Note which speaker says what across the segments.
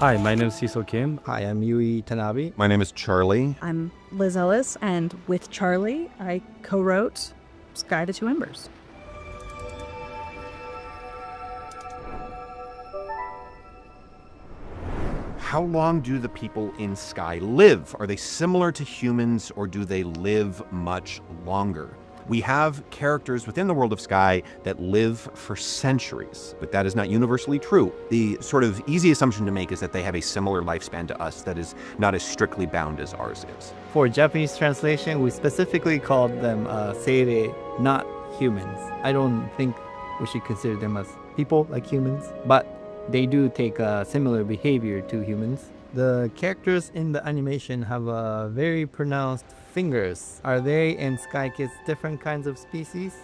Speaker 1: Hi, my name is Cecil Kim.
Speaker 2: Hi, I'm Yui Tanabe.
Speaker 3: My name is Charlie.
Speaker 4: I'm Liz Ellis, and with Charlie, I co-wrote Sky to Two Embers.
Speaker 3: How long do the people in Sky live? Are they similar to humans, or do they live much longer? We have characters within the world of Sky that live for centuries, but that is not universally true. The sort of easy assumption to make is that they have a similar lifespan to us that is not as strictly bound as ours is.
Speaker 2: For Japanese translation, we specifically called them seirei, not humans. I don't think we should consider them as people like humans, but they do take a similar behavior to humans. The characters in the animation have very pronounced fingers. Are they and Sky Kids different kinds of species?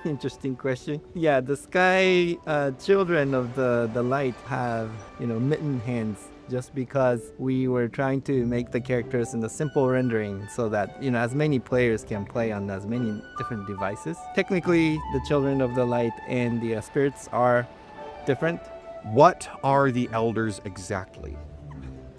Speaker 2: Interesting question. Yeah, the Sky children of the light have, mitten hands, just because we were trying to make the characters in the simple rendering so that, as many players can play on as many different devices. Technically, the children of the light and the spirits are different.
Speaker 3: What are the elders exactly?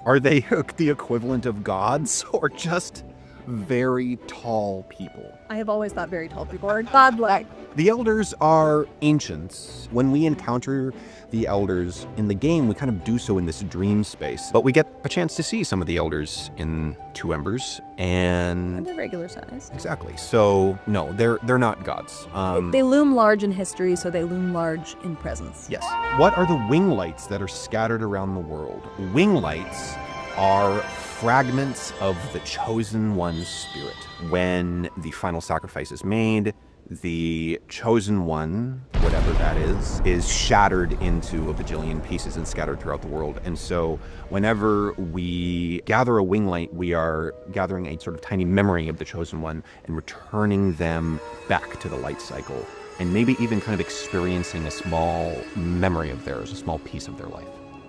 Speaker 3: Are they the equivalent of gods, or just very tall people?
Speaker 4: I have always thought very tall people are godlike.
Speaker 3: The elders are ancients. When we encounter the elders in the game, we kind of do so in this dream space. But we get a chance to see some of the elders in Two Embers, and
Speaker 4: they're regular size.
Speaker 3: Exactly. So no, they're not gods.
Speaker 4: They loom large in history, so they loom large in presence.
Speaker 3: Yes. What are the wing lights that are scattered around the world? Wing lights are fragments of the Chosen One's spirit. When the final sacrifice is made, the Chosen One, whatever that is shattered into a bajillion pieces and scattered throughout the world. And so whenever we gather a wing light, we are gathering a sort of tiny memory of the Chosen One and returning them back to the light cycle, and maybe even kind of experiencing a small memory of theirs, a small piece of their life.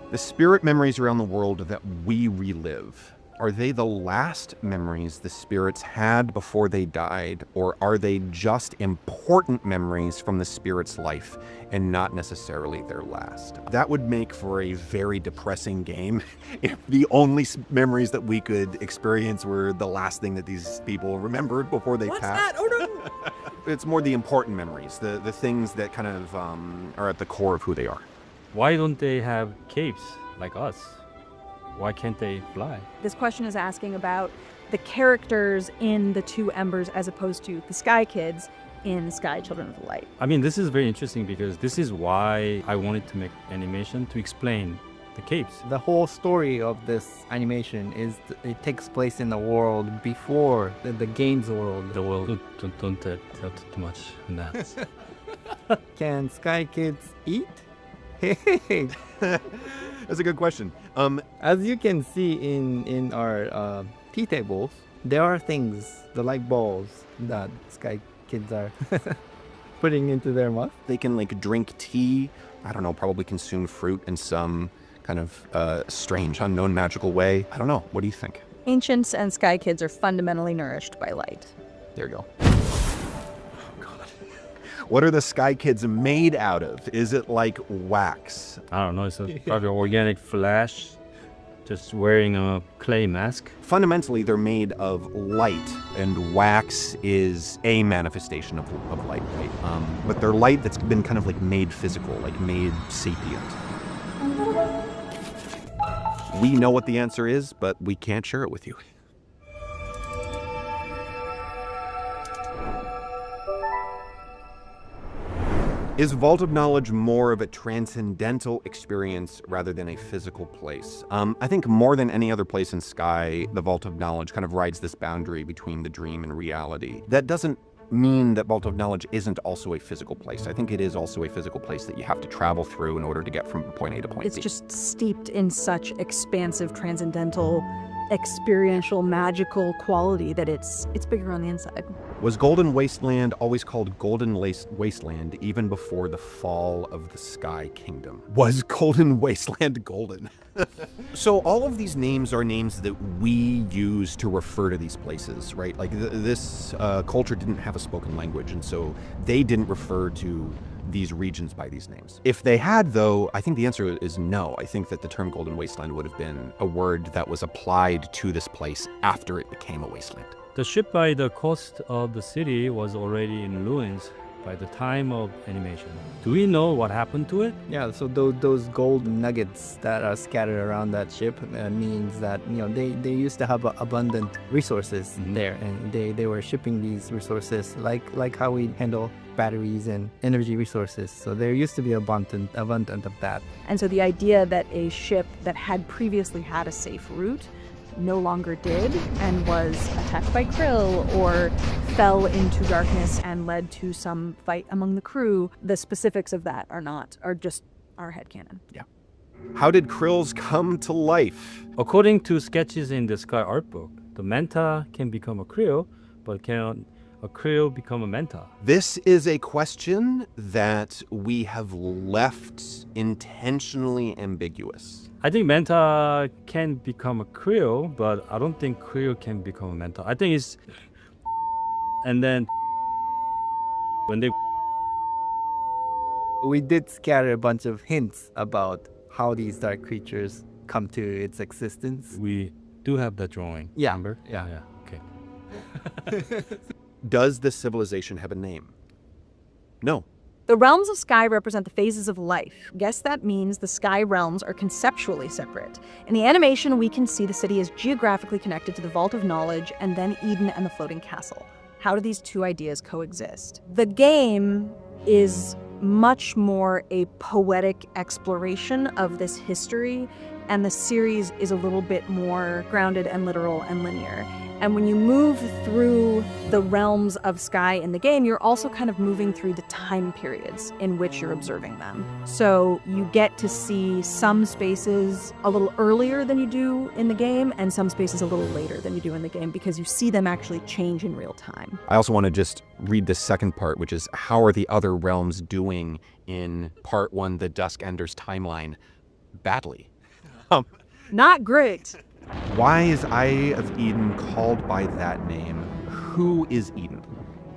Speaker 3: The spirit memories around the world that we relive, are they the last memories the spirits had before they died, or are they just important memories from the spirit's life and not necessarily their last? That would make for a very depressing game if the only memories that we could experience were the last thing that these people remembered before they passed.
Speaker 4: What's that? Oh no!
Speaker 3: It's more the important memories, the things that kind of are at the core of who they are.
Speaker 1: Why don't they have capes like us? Why can't they fly?
Speaker 4: This question is asking about the characters in the Two Embers as opposed to the Sky Kids in Sky Children of the Light.
Speaker 1: I mean, this is very interesting because this is why I wanted to make animation to explain the capes.
Speaker 2: The whole story of this animation is it takes place in the world before the game's world.
Speaker 1: The world, don't tell too much on that.
Speaker 2: Can Sky Kids eat? Hey,
Speaker 3: That's a good question.
Speaker 2: as you can see in our tea tables, there are things, the light balls that Sky Kids are putting into their mouth.
Speaker 3: They can drink tea, I don't know, probably consume fruit in some kind of strange, unknown, magical way. I don't know. What do you think?
Speaker 4: Ancients and Sky Kids are fundamentally nourished by light.
Speaker 3: There you go. What are the Sky Kids made out of? Is it like wax?
Speaker 1: I don't know, it's probably organic flesh, just wearing a clay mask.
Speaker 3: Fundamentally, they're made of light, and wax is a manifestation of light, right? But they're light that's been kind of made physical, made sapient. We know what the answer is, but we can't share it with you. Is Vault of Knowledge more of a transcendental experience rather than a physical place? I think more than any other place in Sky, the Vault of Knowledge kind of rides this boundary between the dream and reality. That doesn't mean that Vault of Knowledge isn't also a physical place. I think it is also a physical place that you have to travel through in order to get from point A to point B.
Speaker 4: It's just steeped in such expansive, transcendental, experiential, magical quality that it's bigger on the inside.
Speaker 3: Was Golden Wasteland always called Golden Wasteland even before the fall of the Sky Kingdom? Was Golden Wasteland golden? So all of these names are names that we use to refer to these places, right? This culture didn't have a spoken language, and so they didn't refer to these regions by these names. If they had, though, I think the answer is no. I think that the term Golden Wasteland would have been a word that was applied to this place after it became a wasteland.
Speaker 1: The ship by the coast of the city was already in ruins by the time of animation. Do we know what happened to it?
Speaker 2: Yeah, so those gold nuggets that are scattered around that ship means that, you know, they used to have abundant resources there, and they were shipping these resources like how we handle batteries and energy resources. So there used to be abundant of that.
Speaker 4: And so the idea that a ship that had previously had a safe route no longer did and was attacked by krill or fell into darkness and led to some fight among the crew, the specifics of that are just our headcanon.
Speaker 3: Yeah. How did krills come to life?
Speaker 1: According to sketches in the Sky art book, the manta can become a krill, but can a krill become a manta?
Speaker 3: This is a question that we have left intentionally ambiguous.
Speaker 1: I think manta can become a krill, but I don't think krill can become a manta. I think it's... And then when they...
Speaker 2: We did scatter a bunch of hints about how these dark creatures come to its existence.
Speaker 1: We do have that drawing.
Speaker 2: Yeah.
Speaker 1: Remember?
Speaker 2: Yeah.
Speaker 1: Okay.
Speaker 3: Does this civilization have a name? No.
Speaker 4: The realms of sky represent the phases of life. Guess that means the sky realms are conceptually separate. In the animation, we can see the city is geographically connected to the Vault of Knowledge and then Eden and the floating castle. How do these two ideas coexist? The game is much more a poetic exploration of this history, and the series is a little bit more grounded and literal and linear. And when you move through the realms of sky in the game, you're also kind of moving through the time periods in which you're observing them. So you get to see some spaces a little earlier than you do in the game, and some spaces a little later than you do in the game, because you see them actually change in real time.
Speaker 3: I also want to just read the second part, which is how are the other realms doing in part 1, the Dusk Enders timeline? Badly.
Speaker 4: Not great.
Speaker 3: Why is Eye of Eden called by that name? Who is Eden?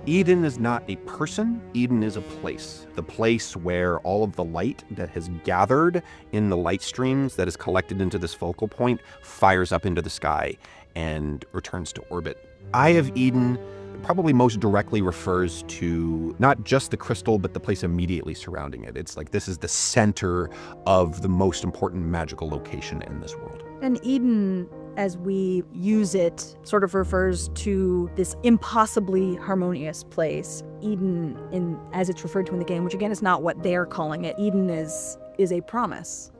Speaker 3: Eden is not a person, Eden is a place. The place where all of the light that has gathered in the light streams that is collected into this focal point fires up into the sky and returns to orbit. Eye of Eden probably most directly refers to not just the crystal, but the place immediately surrounding it. It's like this is the center of the most important magical location in this world.
Speaker 4: And Eden, as we use it, sort of refers to this impossibly harmonious place. Eden, as it's referred to in the game, which again is not what they're calling it. Eden is a promise.